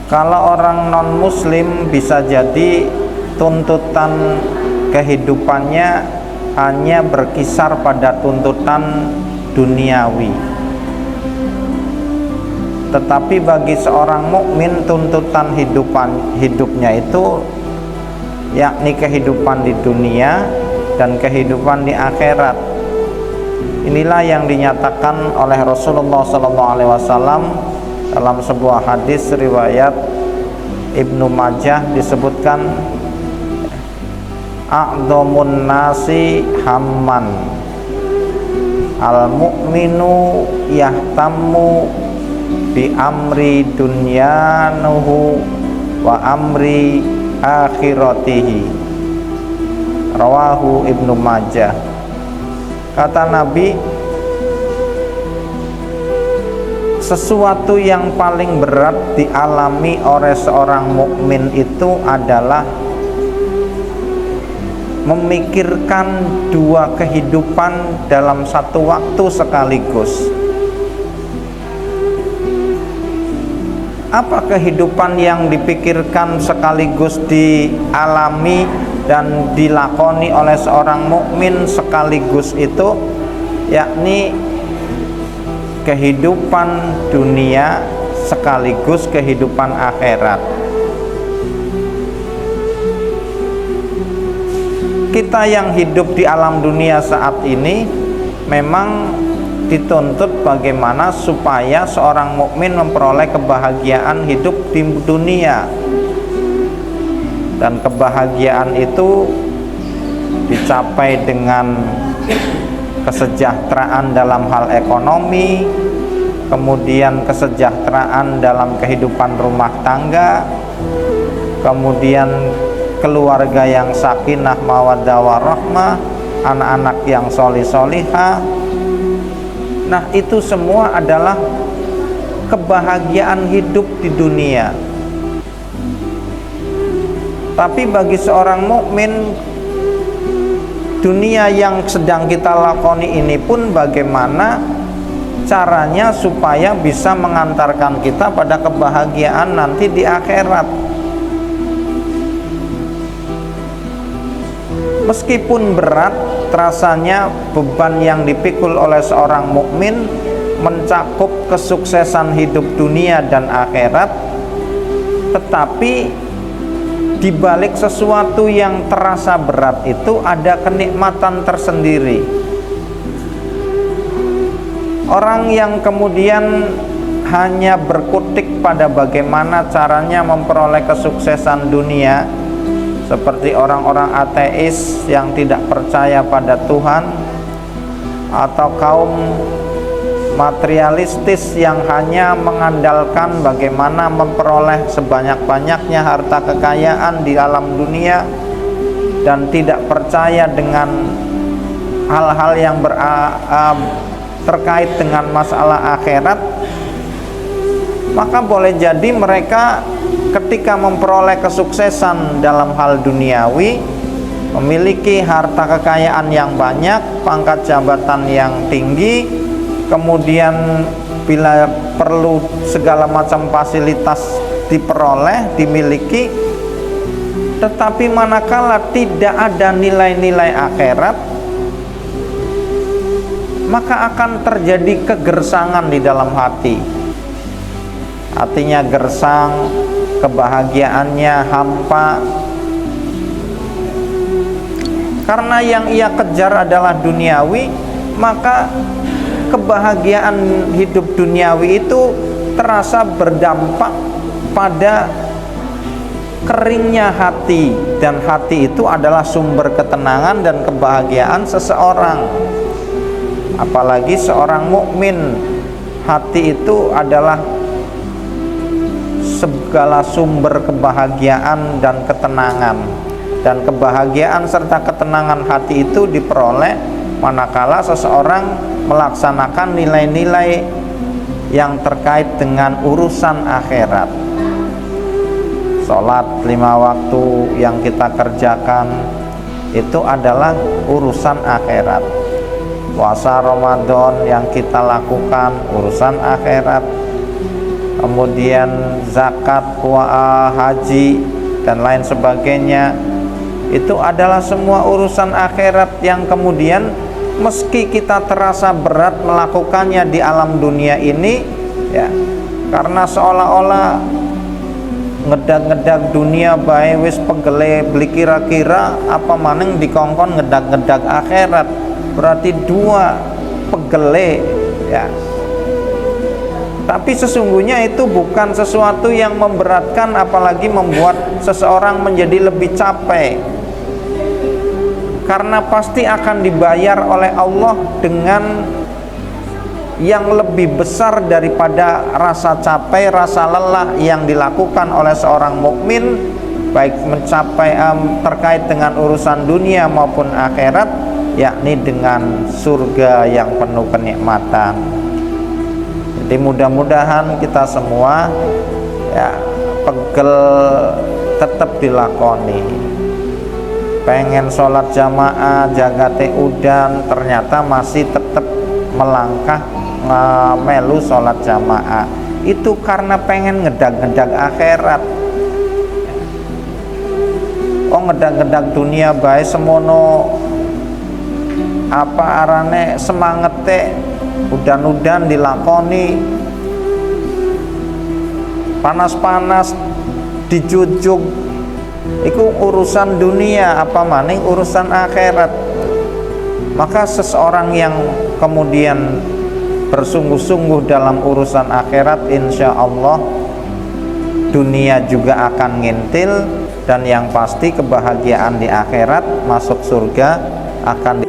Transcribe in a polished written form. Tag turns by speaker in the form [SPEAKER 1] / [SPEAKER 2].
[SPEAKER 1] Kalau orang non muslim bisa jadi tuntutan kehidupannya hanya berkisar pada tuntutan duniawi. Tetapi bagi seorang mukmin tuntutan hidupnya itu yakni kehidupan di dunia dan kehidupan di akhirat. Inilah yang dinyatakan oleh Rasulullah SAW dalam sebuah hadis riwayat Ibnu Majah, disebutkan a'dhamun nasi hamman al-mu'minu yahtammu bi amri dunyanuhu wa amri akhiratihi, rawahu Ibnu Majah. Kata Nabi, sesuatu yang paling berat dialami oleh seorang mukmin itu adalah memikirkan dua kehidupan dalam satu waktu sekaligus. Apa kehidupan yang dipikirkan sekaligus dialami dan dilakoni oleh seorang mukmin sekaligus itu, yakni kehidupan dunia sekaligus kehidupan akhirat. Kita yang hidup di alam dunia saat ini memang dituntut bagaimana supaya seorang mukmin memperoleh kebahagiaan hidup di dunia, dan kebahagiaan itu dicapai dengan kesejahteraan dalam hal ekonomi, kemudian kesejahteraan dalam kehidupan rumah tangga, kemudian keluarga yang sakinah mawaddah warahmah, anak-anak yang sholih-sholihah. Nah, itu semua adalah kebahagiaan hidup di dunia. Tapi bagi seorang mukmin, dunia yang sedang kita lakoni ini pun bagaimana caranya supaya bisa mengantarkan kita pada kebahagiaan nanti di akhirat. Meskipun berat rasanya beban yang dipikul oleh seorang mukmin mencakup kesuksesan hidup dunia dan akhirat, tetapi di balik sesuatu yang terasa berat itu ada kenikmatan tersendiri. Orang yang kemudian hanya berkutik pada bagaimana caranya memperoleh kesuksesan dunia, seperti orang-orang ateis yang tidak percaya pada Tuhan, atau kaum materialistis yang hanya mengandalkan bagaimana memperoleh sebanyak-banyaknya harta kekayaan di alam dunia dan tidak percaya dengan hal-hal yang terkait dengan masalah akhirat, maka boleh jadi mereka ketika memperoleh kesuksesan dalam hal duniawi, memiliki harta kekayaan yang banyak, pangkat jabatan yang tinggi, kemudian bila perlu segala macam fasilitas diperoleh, dimiliki, tetapi manakala tidak ada nilai-nilai akhirat, maka akan terjadi kegersangan di dalam hati. Hatinya gersang, kebahagiaannya hampa, karena yang ia kejar adalah duniawi. Maka kebahagiaan hidup duniawi itu terasa berdampak pada keringnya hati, dan hati itu adalah sumber ketenangan dan kebahagiaan seseorang. Apalagi seorang mukmin, hati itu adalah segala sumber kebahagiaan dan ketenangan, dan kebahagiaan serta ketenangan hati itu diperoleh manakala seseorang melaksanakan nilai-nilai yang terkait dengan urusan akhirat. Sholat 5 waktu yang kita kerjakan itu adalah urusan akhirat. Puasa Ramadan yang kita lakukan urusan akhirat. kemudian zakat, haji dan lain sebagainya, itu adalah semua urusan akhirat yang kemudian meski kita terasa berat melakukannya di alam dunia ini, ya, karena seolah-olah ngedag-ngedag dunia bae wis pegele beli kira-kira apa maning dikongkon ngedag-ngedag akhirat, berarti dua pegele, ya. Tapi sesungguhnya itu bukan sesuatu yang memberatkan, apalagi membuat seseorang menjadi lebih capek, karena pasti akan dibayar oleh Allah dengan yang lebih besar daripada rasa capek, rasa lelah yang dilakukan oleh seorang mukmin, baik mencapai terkait dengan urusan dunia maupun akhirat, yakni dengan surga yang penuh kenikmatan. Jadi mudah-mudahan kita semua, ya, pegel tetap dilakoni. Pengen sholat jamaah, jagate udan, ternyata masih tetap melangkah melu sholat jamaah. Itu karena pengen ngedag-ngedag akhirat. Oh, ngedag-ngedag dunia bae semono apa arane semangete, udan-udan dilakoni, panas-panas dijujuk, itu urusan dunia, apa maning urusan akhirat. Maka seseorang yang kemudian bersungguh-sungguh dalam urusan akhirat, insya Allah dunia juga akan ngintil, dan yang pasti kebahagiaan di akhirat, masuk surga akan